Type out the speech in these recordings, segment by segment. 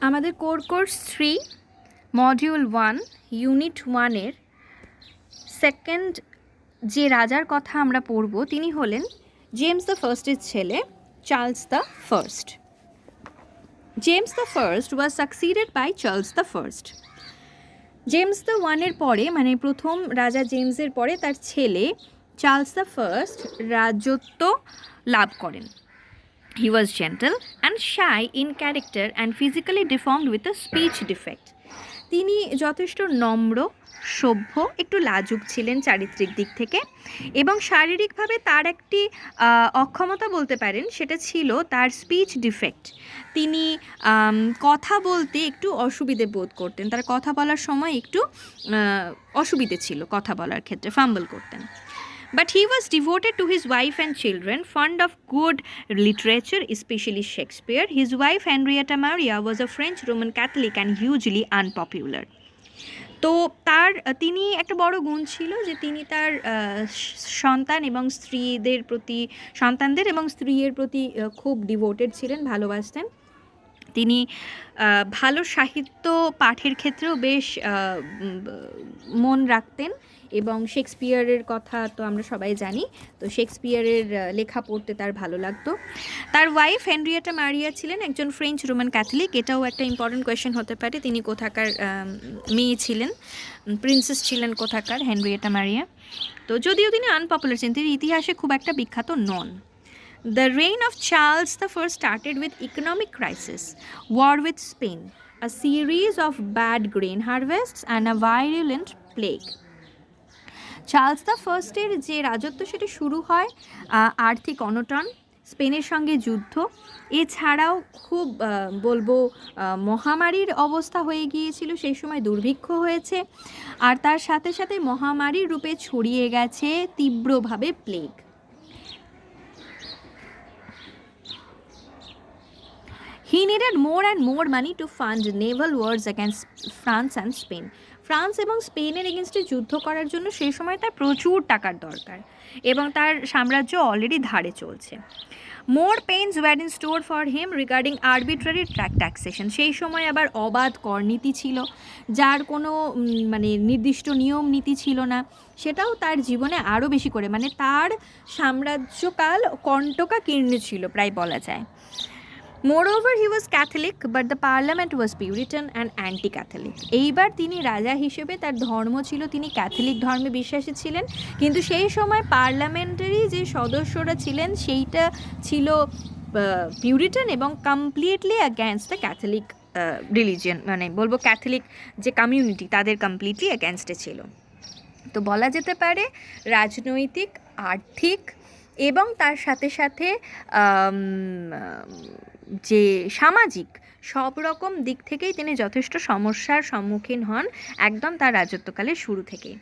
আমাদের course 3 module 1 unit 1-এর second যে রাজার কথা আমরা পড়ব তিনি হলেন জেমস দ্য ফার্স্টের ছেলে Charles the first. James the first was succeeded by Charles the first. James the ওয়ানের পরে মানে প্রথম রাজা জেমসের পরে তার ছেলে চার্লস দ্য ফার্স্ট রাজত্ব লাভ করেন। He was gentle and shy in character and physically deformed with a speech defect. তিনি যথেষ্ট নম্র, সভ্য, একটু লাজুক ছিলেন চারিত্রিক দিক থেকে এবং শারীরিকভাবে তার একটি অক্ষমতা বলতে পারেন, সেটা ছিল তার স্পিচ ডিফেক্ট। তিনি কথা বলতে একটু অসুবিধে বোধ করতেন, তার কথা বলার সময় একটু অসুবিধে ছিল, কথা বলার ক্ষেত্রে ফাম্বল করতেন। But he was devoted to his wife and children, fond of good literature, especially Shakespeare. His wife Henrietta Maria was a French Roman Catholic and hugely unpopular. তো তিনি একটা বড় গুণ ছিল যে তিনি তার সন্তান এবং সন্তানদের এবং স্ত্রীর প্রতি খুব ডিভোটেড ছিলেন, ভালোবাসতেন। তিনি ভালো সাহিত্য পাঠের ক্ষেত্রেও বেশ মন রাখতেন এবং শেক্সপিয়ারের কথা তো আমরা সবাই জানি, তো শেক্সপিয়ারের লেখা পড়তে তার ভালো লাগতো। তার ওয়াইফ হেনরিয়েটা মারিয়া ছিলেন একজন ফ্রেঞ্চ রোমান ক্যাথলিক। এটাও একটা ইম্পর্টেন্ট কোয়েশ্চেন হতে পারে, তিনি কোথাকার মেয়ে ছিলেন, প্রিন্সেস ছিলেন কোথাকার হেনরিয়েটা মারিয়া। তো যদিও তিনি আনপপুলার ছিলেন, তিনি ইতিহাসে খুব একটা বিখ্যাত নন। The reign of Charles I started with economic crisis, war with Spain, a series of bad grain harvests and a virulent plague. Charles the ফার্স্টের যে রাজত্ব সেটা শুরু হয় আর্থিক অনটন, স্পেনের সঙ্গে যুদ্ধ, এছাড়াও খুব মহামারীর অবস্থা হয়ে গিয়েছিল, সেই সময় দুর্ভিক্ষ হয়েছে, আর তার সাথে সাথে মহামারীর রূপে ছড়িয়ে গেছে তীব্রভাবে plague. He needed more and more money to fund naval wars against France and Spain. France এবং স্পেনের এগেনস্টে যুদ্ধ করার জন্য সেই সময় তার প্রচুর টাকার দরকার এবং তার সাম্রাজ্য অলরেডি ধারে চলছে। More pains were in store for him regarding arbitrary taxation. সেই সময় আবার অবাধ করনীতি ছিল, যার কোনো নির্দিষ্ট নিয়ম নীতি ছিল না, সেটাও তার জীবনে আরও বেশি করে তার সাম্রাজ্যকাল কণ্টকাকীর্ণ ছিল প্রায় বলা যায়। Moreover, he was Catholic, but the parliament was Puritan and anti-Catholic. এইবার তিনি রাজা হিসেবে তার ধর্ম ছিল, তিনি ক্যাথলিক ধর্মে বিশ্বাসী ছিলেন, কিন্তু সেই সময় পার্লামেন্টারি যে সদস্যরা ছিলেন সেইটা ছিল পিউরিটান এবং completely against the Catholic religion, Catholic যে কমিউনিটি তাদের কমপ্লিটলি অ্যাগেনস্টে ছিল। তো বলা যেতে পারে রাজনৈতিক, আর্থিক এবং তার সাথে সাথে যে সামাজিক সব রকম দিক থেকেই তিনি যথেষ্ট সমস্যার সম্মুখীন হন একদম তার রাজত্বকালের শুরু থেকেই।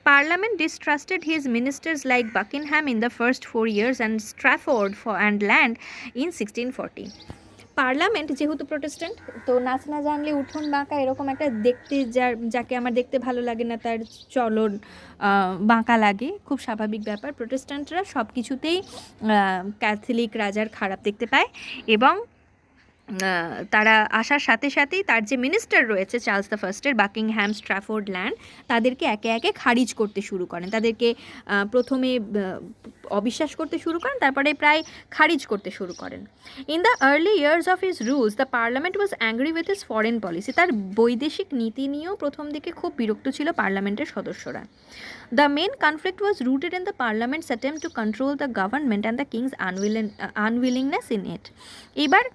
Parliament distrusted his ministers like Buckingham in the first 4 years and Strafford and Land in 1640. Parliament যেহেতু প্রোটেস্ট্যান্ট, তো নাচ না জানলে উঠোন বাঁকা, এরকম একটা দেখতে যাকে আমার দেখতে ভালো লাগে না তার চলন বাঁকা লাগে, খুব স্বাভাবিক ব্যাপার। প্রোটেস্ট্যান্টরা সব কিছুতেই ক্যাথলিক রাজার খারাপ দেখতে পায় এবং তারা আসার সাথে সাথেই তার যে মিনিস্টার রয়েছে চার্লস দ্য ফার্স্টের, বাকিংহ্যাম, স্ট্র্যাফোর্ড, ল্যান্ড, তাদেরকে একে একে খারিজ করতে শুরু করেন। তাদেরকে প্রথমে অবিশ্বাস করতে শুরু করেন, তারপরে প্রায় খারিজ করতে শুরু করেন। In the early years of his rules the parliament was angry with his foreign policy. তার বৈদেশিক নীতি নিয়েও প্রথম দিকে খুব বিরক্ত ছিল পার্লামেন্টের সদস্যরা। The main conflict was rooted in the parliament's attempt to control the government and the king's unwillingness in it. এবার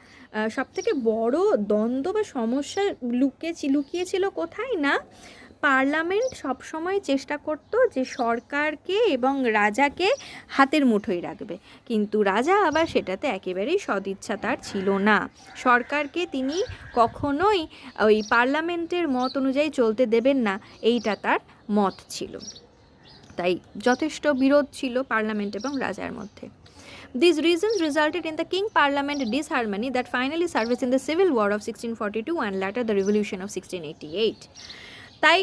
সবথেকে বড় দ্বন্দ্ব বা সমস্যা লুকিয়েছিল কোথায় না, পার্লামেন্ট সবসময় চেষ্টা করত যে সরকারকে এবং রাজাকে হাতের মুঠোয় রাখবে, কিন্তু রাজা আবার সেটাতে একেবারেই সদিচ্ছা তার ছিল না। সরকারকে তিনি কখনোই ওই পার্লামেন্টের মত অনুযায়ী চলতে দেবেন না, এইটা তার মত ছিল। তাই যথেষ্ট বিরোধ ছিল পার্লামেন্ট এবং রাজার মধ্যে। These reasons resulted in the king-parliament disharmony that finally surfaced in the Civil War of 1642 and later the Revolution of 1688. তাই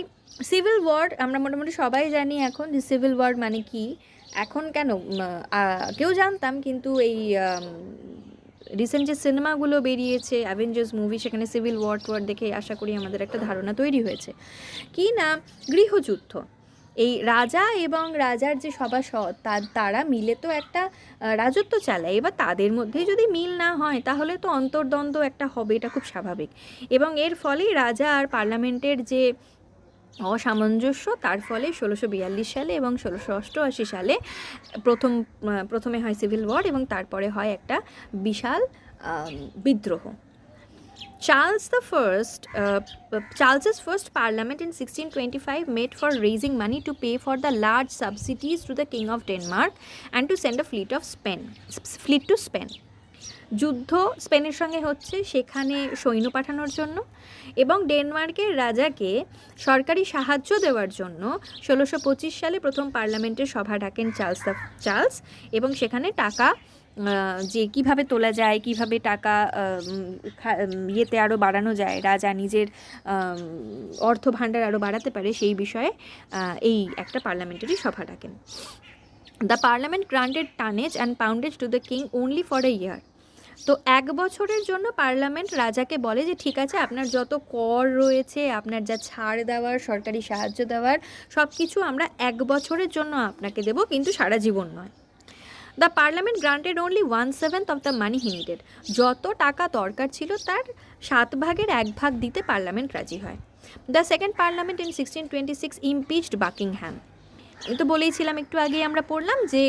সিভিল ওয়ার আমরা মোটামুটি সবাই জানি এখন যে সিভিল ওয়ার মানে কি। এখন কেন কেউ জানতাম, কিন্তু এই রিসেন্ট যে সিনেমাগুলো বেরিয়েছে অ্যাভেঞ্জার্স মুভি, সেখানে সিভিল ওয়ার দেখে আশা করি আমাদের একটা ধারণা তৈরি হয়েছে কি না গৃহযুদ্ধ, এই রাজা এবং রাজার যে সভাসদ তারা মিলে তো একটা রাজত্ব চালায়। এবার তাদের মধ্যেই যদি মিল না হয় তাহলে তো অন্তর্দ্বন্দ্ব একটা হবে, এটা খুব স্বাভাবিক। এবং এর ফলেই রাজা আর পার্লামেন্টের যে অসামঞ্জস্য, তার ফলে 1642 সালে এবং 1688 সালে প্রথমে হয় সিভিল ওয়ার এবং তারপরে হয় একটা বিশাল বিদ্রোহ। Charles's first parliament in 1625 met for raising money to pay for the large subsidies to the King of Denmark and to send a fleet to Spain. যুদ্ধ স্পেনের সঙ্গে হচ্ছে, সেখানে সৈন্য পাঠানোর জন্য এবং ডেনমার্কের রাজাকে সরকারি সাহায্য দেওয়ার জন্য 1625 সালে প্রথম পার্লামেন্টের সভা ডাকেন চার্লস এবং সেখানে টাকা যে কিভাবে তোলা যায়, কিভাবে টাকা ইয়েতে আরও বাড়ানো যায়, রাজা নিজের অর্থ ভাণ্ডার আরও বাড়াতে পারে, সেই বিষয়ে এই একটা পার্লামেন্টারি সভা ডাকেন। The parliament granted tonnage and poundage to the king only for a year. তো 1 বছরের জন্য পার্লামেন্ট রাজাকে বলে যে ঠিক আছে, আপনার যত কর রয়েছে, আপনার যা ছাড় দেওয়ার, সরকারি সাহায্য দেওয়ার, সব কিছু আমরা 1 বছরের জন্য আপনাকে দেব, কিন্তু সারা জীবন নয়। The parliament granted only 1/7 of the money he needed. যত টাকা দরকার ছিল তার 7 ভাগের 1 ভাগ দিতে পার্লামেন্ট রাজি হয়। The second parliament in 1626 impeached Buckingham. আমি তো বলেইছিলাম একটু আগেই আমরা পড়লাম যে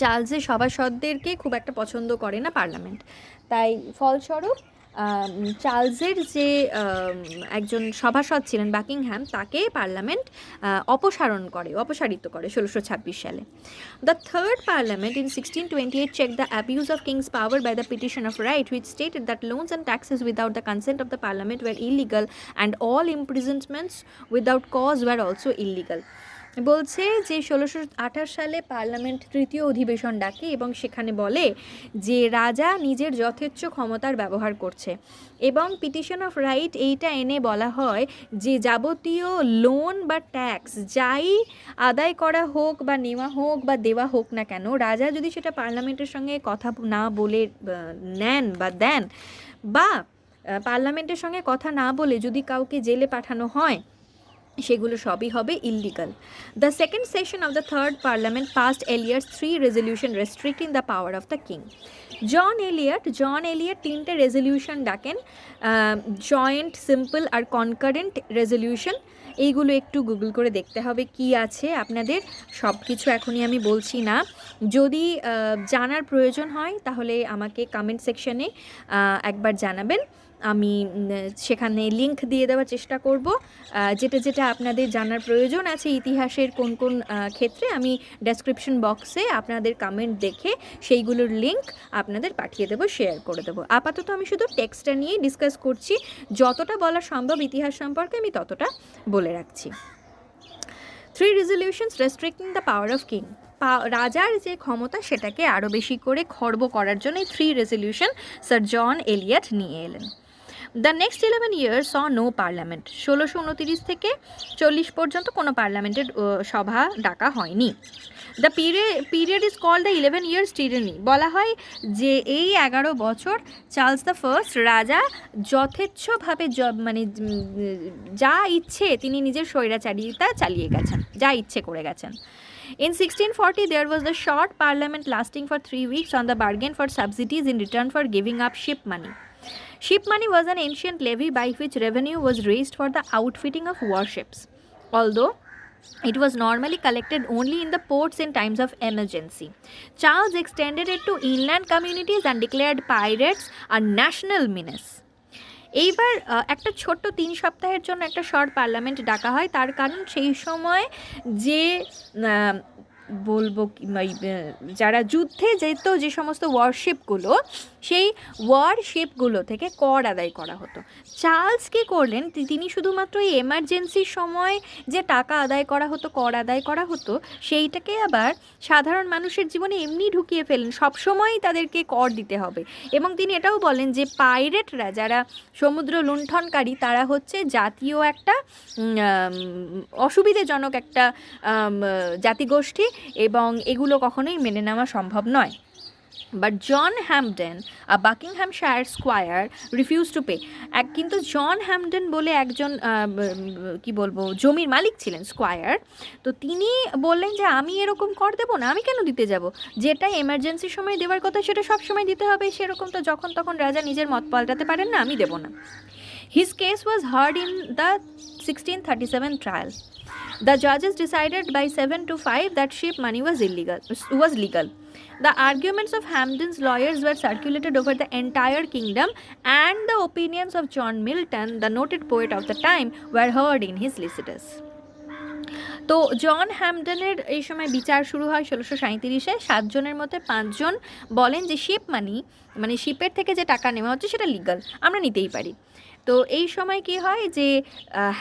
চার্লসের সভাসদদেরকে খুব একটা পছন্দ করে না পার্লামেন্ট, তাই ফলস্বরূপ চার্লসের যে একজন সভাসদ ছিলেন বাকিংহ্যাম, তাকে পার্লামেন্ট অপসারিত করে 1626 সালে। The third parliament in 1628 check the abuse of king's power by the petition of right, which stated that loans and taxes without the consent of the parliament were illegal and all imprisonments without cause were also illegal. বলছে যে 1628 সালে parliament তৃতীয় অধিবেশন ডাকে এবং সেখানে বলে যে রাজা নিজের যথেচ্ছ ক্ষমতার ব্যবহার করছে এবং পিটিশন অফ রাইট এইটা এনে বলা হয় যে যাবতীয় লোন বা ট্যাক্স যাই আদায় করা হোক বা নেওয়া হোক বা দেওয়া হোক না কেন, রাজা যদি সেটা পার্লামেন্টের সঙ্গে কথা না বলে নেন বা দেন, বা পার্লামেন্টের সঙ্গে কথা না বলে যদি কাউকে জেলে পাঠানো হয়, সেগুলো সবই হবে illegal. The second session of the third parliament passed Eliot's 3 resolution restricting the power of the king. John Eliot 3টে রেজলিউশন ডাকেন, জয়েন্ট, সিম্পল আর কনকারেন্ট রেজলিউশন। এইগুলো একটু গুগল করে দেখতে হবে কি আছে আপনাদের, সব কিছু এখনই আমি বলছি না। যদি জানার প্রয়োজন হয় তাহলে আমাকে কমেন্ট সেকশনে একবার জানাবেন, আমি সেখানে লিংক দিয়ে দেওয়ার চেষ্টা করব। যেটা আপনাদের জানার প্রয়োজন আছে ইতিহাসের কোন কোন ক্ষেত্রে, আমি ডেসক্রিপশন বক্সে আপনাদের কমেন্ট দেখে সেইগুলোর লিংক আপনাদের পাঠিয়ে দেবো, শেয়ার করে দেবো। আপাতত আমি শুধু টেক্সটটা নিয়েই ডিসকাস করছি, যতটা বলা সম্ভব ইতিহাস সম্পর্কে আমি ততটা বলে রাখছি। 3 resolutions রেস্ট্রিক্টিং the power of king. রাজার যে ক্ষমতা সেটাকে আরও বেশি করে খর্ব করার জন্য 3 রেজলিউশন স্যার জন এলিয়ট নিয়ে এলেন। The next 11 years saw no parliament. 1629 থেকে 40 পর্যন্ত কোনো পার্লামেন্টের সভা ডাকা হয়নি। The period is called the 11 years tyranny. বলা হয় যে এই 11 বছর চার্লস দ্য ফার্স্ট রাজা যথেচ্ছভাবে মানে যা ইচ্ছে তিনি নিজের স্বৈরাচারিতা চালিয়ে গেছেন, যা ইচ্ছে করে গেছেন। In 1640, there was a short parliament lasting for 3 weeks on the bargain for subsidies in return for giving up ship money. Ship money was an ancient levy by which revenue was raised for the outfitting of warships, although it was normally collected only in the ports in times of emergency. Charles extended it to inland communities and declared pirates a national menace. এইবার একটা ছোট্ট 3 সপ্তাহের জন্য একটা short parliament ডাকা হয়, তার কারণ সেই সময় যে যারা যুদ্ধে যেত, যে সমস্ত ওয়ারশিপগুলো, সেই ওয়ারশিপগুলো থেকে কর আদায় করা হতো। চার্লস কী করলেন, তিনি শুধুমাত্র এই এমার্জেন্সির সময় যে টাকা আদায় করা হতো, কর আদায় করা হতো, সেইটাকে আবার সাধারণ মানুষের জীবনে এমনি ঢুকিয়ে ফেলেন, সবসময়ই তাদেরকে কর দিতে হবে। এবং তিনি এটাও বলেন যে পাইরেটরা, যারা সমুদ্র লুণ্ঠনকারী, তারা হচ্ছে জাতীয় একটা অসুবিধাজনক একটা জাতিগোষ্ঠী এবং এগুলো কখনোই মেনে নেওয়া সম্ভব নয়। But John Hampden, a Buckinghamshire squire, refuse to pay. কিন্তু জন হ্যাম্পডেন বলে একজন কি বলবো জমির মালিক ছিলেন, স্কোয়ার, তো তিনি বললেন যে আমি এরকম কর দেবো না, আমি কেন দিতে যাব, যেটা এমার্জেন্সির সময় দেওয়ার কথা সেটা সব সময় দিতে হবে, সেরকম তো যখন তখন রাজা নিজের মত পাল্টাতে পারেন না, আমি দেবো না। His case was heard in the 1637 trial. The judges decided by 7-5 that ship money was legal. The arguments of Hampden's lawyers were circulated over the entire kingdom, and the opinions of John Milton, the noted poet of the time, were heard in his Lycidas. তো জন হ্যাম্পডেনের এই সময় বিচার শুরু হয় 1637-এ। 7 জনের মধ্যে 5 জন বলেন যে শিপ মানি, মানে শিপের থেকে যে টাকা নেওয়া হচ্ছে সেটা লিগাল, আমরা নিতেই পারি। তো এই সময় কি হয় যে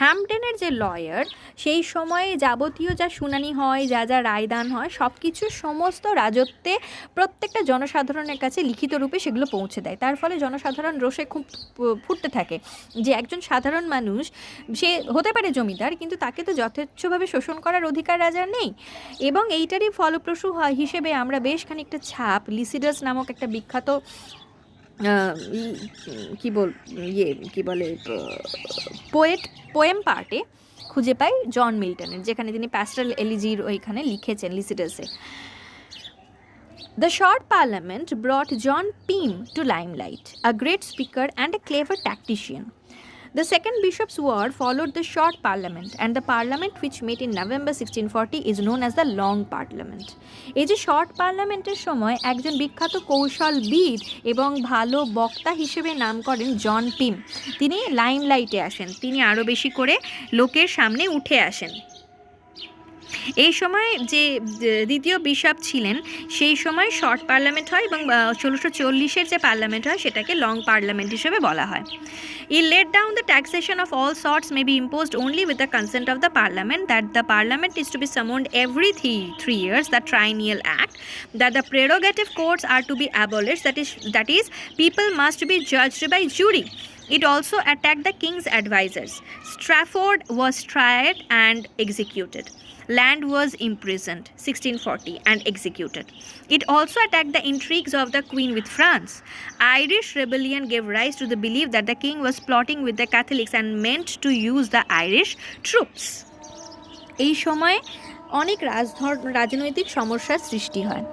হ্যাম্পডেনের যে লয়ার, সেই সময়ে যাবতীয় যা শুনানি হয়, যা যা রায়দান হয়, সব কিছু সমস্ত রাজত্বে প্রত্যেকটা জনসাধারণের কাছে লিখিত রূপে সেগুলো পৌঁছে দেয়। তার ফলে জনসাধারণ রোষে খুব ফুটতে থাকে যে একজন সাধারণ মানুষ, সে হতে পারে জমিদার, কিন্তু তাকে তো যথেচ্ছভাবে শোষণ করার অধিকার রাজার নেই। এবং এইটারই ফলপ্রসূ হয় হিসেবে আমরা বেশ খানিকটা ছাপ লিসিডাস নামক একটা বিখ্যাত কি বলে পোয়েম পার্টে খুঁজে পাই জন মিল্টনের, যেখানে তিনি প্যাস্টাল এলিজির ওইখানে লিখেছেন লিসিডাসে। The short parliament brought John Pym to limelight, a great speaker and a clever tactician. The second bishop's ward followed the short parliament, and the parliament which met in November 1640 is known as the long parliament. এই যে short পার্লামেন্টের সময় একজন বিখ্যাত কৌশলবিদ এবং ভালো বক্তা হিসেবে নাম করেন জন পিম, তিনি লাইমলাইটে আসেন, তিনি আরও বেশি করে লোকের সামনে উঠে আসেন। এই সময় যে দ্বিতীয় বিশপ ছিলেন, সেই সময় শর্ট পার্লামেন্ট হয় এবং 1640-এর যে পার্লামেন্ট হয় সেটাকে লং পার্লামেন্ট হিসেবে বলা হয়। He laid down the taxation of all sorts may be imposed only with the consent of the parliament, that the parliament is to be summoned every 3 years, the Triennial Act, that the prerogative courts are to be abolished, that is people must be judged by jury. It also attacked the king's advisers. Strafford was tried and executed. Land was imprisoned 1640 and executed. It also attacked the intrigues of the Queen with France. Irish rebellion gave rise to the belief that the king was plotting with the Catholics and meant to use the Irish troops. এই সময় অনেক রাজনৈতিক সমস্যার সৃষ্টি হয়।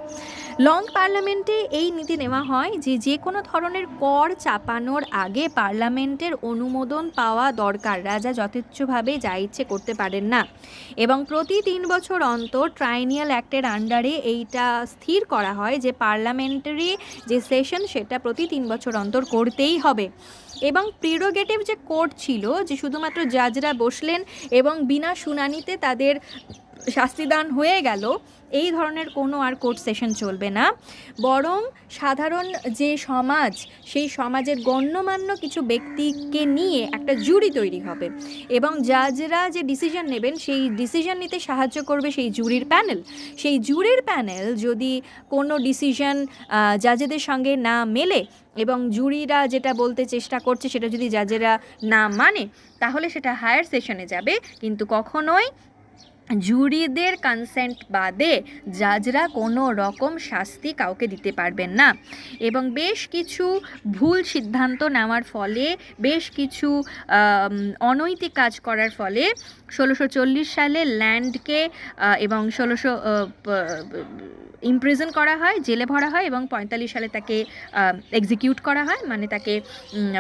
Long পার্লামেন্টে এই নীতি নেওয়া হয় যে যে কোনো ধরনের কর চাপানোর আগে পার্লামেন্টের অনুমোদন পাওয়া দরকার, রাজা যথেচ্ছভাবে যা ইচ্ছে করতে পারেন না। এবং প্রতি 3 বছর অন্তর ট্রাইনিয়াল অ্যাক্টের আন্ডারে এইটা স্থির করা হয় যে পার্লামেন্টারি যে সেশন সেটা প্রতি 3 বছর অন্তর করতেই হবে। এবং প্রিরোগেটিভ যে কোর্ট ছিল, যে শুধুমাত্র জাজরা বসলেন এবং বিনা শুনানিতে তাদের শাস্তিদান হয়ে গেল, এই ধরনের কোনো আর কোর্ট সেশন চলবে না, বরং সাধারণ যে সমাজ, সেই সমাজের গণ্যমান্য কিছু ব্যক্তিকে নিয়ে একটা জুরি তৈরি হবে এবং জাজরা যে ডিসিশন নেবেন সেই ডিসিশন নিতে সাহায্য করবে সেই জুরির প্যানেল। সেই জুরির প্যানেল যদি কোনো ডিসিশন জাজেদের সঙ্গে না মেলে এবং জুরিরা যেটা বলতে চেষ্টা করছে সেটা যদি জাজেরা না মানে, তাহলে সেটা হায়ার সেশনে যাবে, কিন্তু কখনোই জুরিদের কনসেন্ট বাদে জাজরা কোনো রকম শাস্তি কাউকে দিতে পারবেন না। এবং বেশ কিছু ভুল সিদ্ধান্ত নেওয়ার ফলে, বেশ কিছু অনৈতিক কাজ করার ফলে 1640 সালে ল্যান্ডকে এবং 1600 ইমপ্রিজন করা হয়, জেলে ভরা হয় এবং 45 সালে তাকে এক্সিকিউট করা হয়, মানে তাকে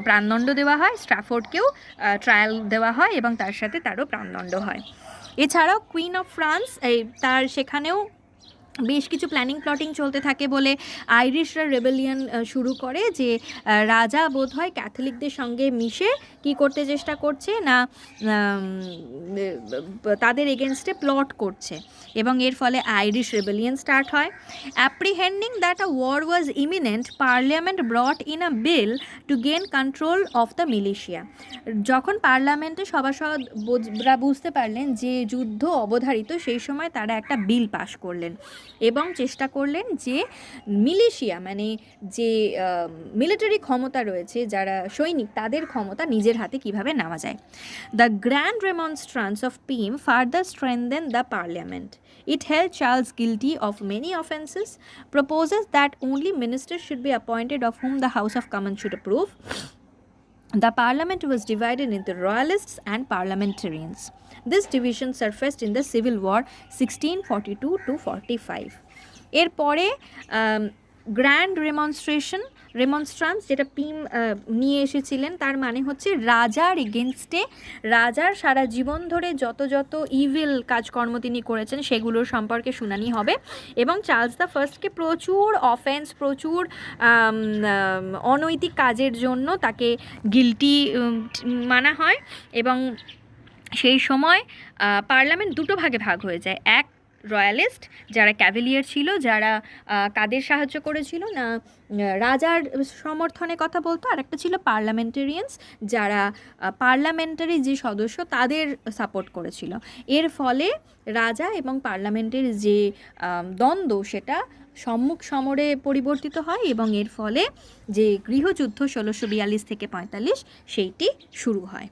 প্রাণদণ্ড দেওয়া হয়। স্ট্র্যাফোর্ডকেও ট্রায়াল দেওয়া হয় এবং তার সাথে তারও প্রাণদণ্ড হয়। এছাড়াও কুইন অফ ফ্রান্স, তার সেখানেও বেশ কিছু প্ল্যানিং চলতে থাকে বলে আইরিশরা রেবেলিয়ন শুরু করে যে রাজা বোধহয় ক্যাথলিকদের সঙ্গে মিশে কি করতে চেষ্টা করছে না, তাদের এগেনস্টে প্লট করছে এবং এর ফলে আইরিশ রেবেলিয়ন স্টার্ট হয়। Apprehending that a war was imminent, parliament brought in a bill to gain control of the militia. যখন পার্লামেন্টে সভাসদরা বুঝতে পারলেন যে যুদ্ধ অবধারিত, সেই সময় তারা একটা বিল পাশ করলেন এবং চেষ্টা করলেন যে মিলিশিয়া মানে যে মিলিটারি ক্ষমতা রয়েছে, যারা সৈনিক, তাদের ক্ষমতা নিজের হাতে কিভাবে নেওয়া যায়। The grand remonstrance of Pym further strengthen the parliament. It held Charles guilty of many offences, proposes that only ministers should be appointed of whom the House of Commons should approve. The parliament was divided into royalists and parliamentarians. This division surfaced in the Civil War 1642-45. এরপরে grand রেমনস্ট্রান্স যেটা Pym নিয়ে এসেছিলেন, তার মানে হচ্ছে রাজার এগেনস্টে, রাজার সারা জীবন ধরে যত যত ইভিল কাজকর্ম তিনি করেছেন সেগুলোর সম্পর্কে শুনানি হবে। এবং চার্লস দ্য ফার্স্টকে প্রচুর অফেন্স, প্রচুর অনৈতিক কাজের জন্য তাকে গিল্টি মানা হয়। এবং সেই সময় পার্লামেন্ট দুটো ভাগে ভাগ হয়ে যায়, এক রয়্যালিস্ট যারা ক্যাভেলিয়ার ছিল, যারা কাদের সাহায্য করেছিল না রাজার সমর্থনে কথা বলতো, আর একটা ছিল পার্লামেন্টারিয়ানস যারা পার্লামেন্টারি যে সদস্য তাদের সাপোর্ট করেছিল। এর ফলে রাজা এবং পার্লামেন্টের যে দ্বন্দ্ব সেটা সম্মুখ সমরে পরিবর্তিত হয় এবং এর ফলে যে গৃহযুদ্ধ 1642 থেকে 45 সেইটি শুরু হয়।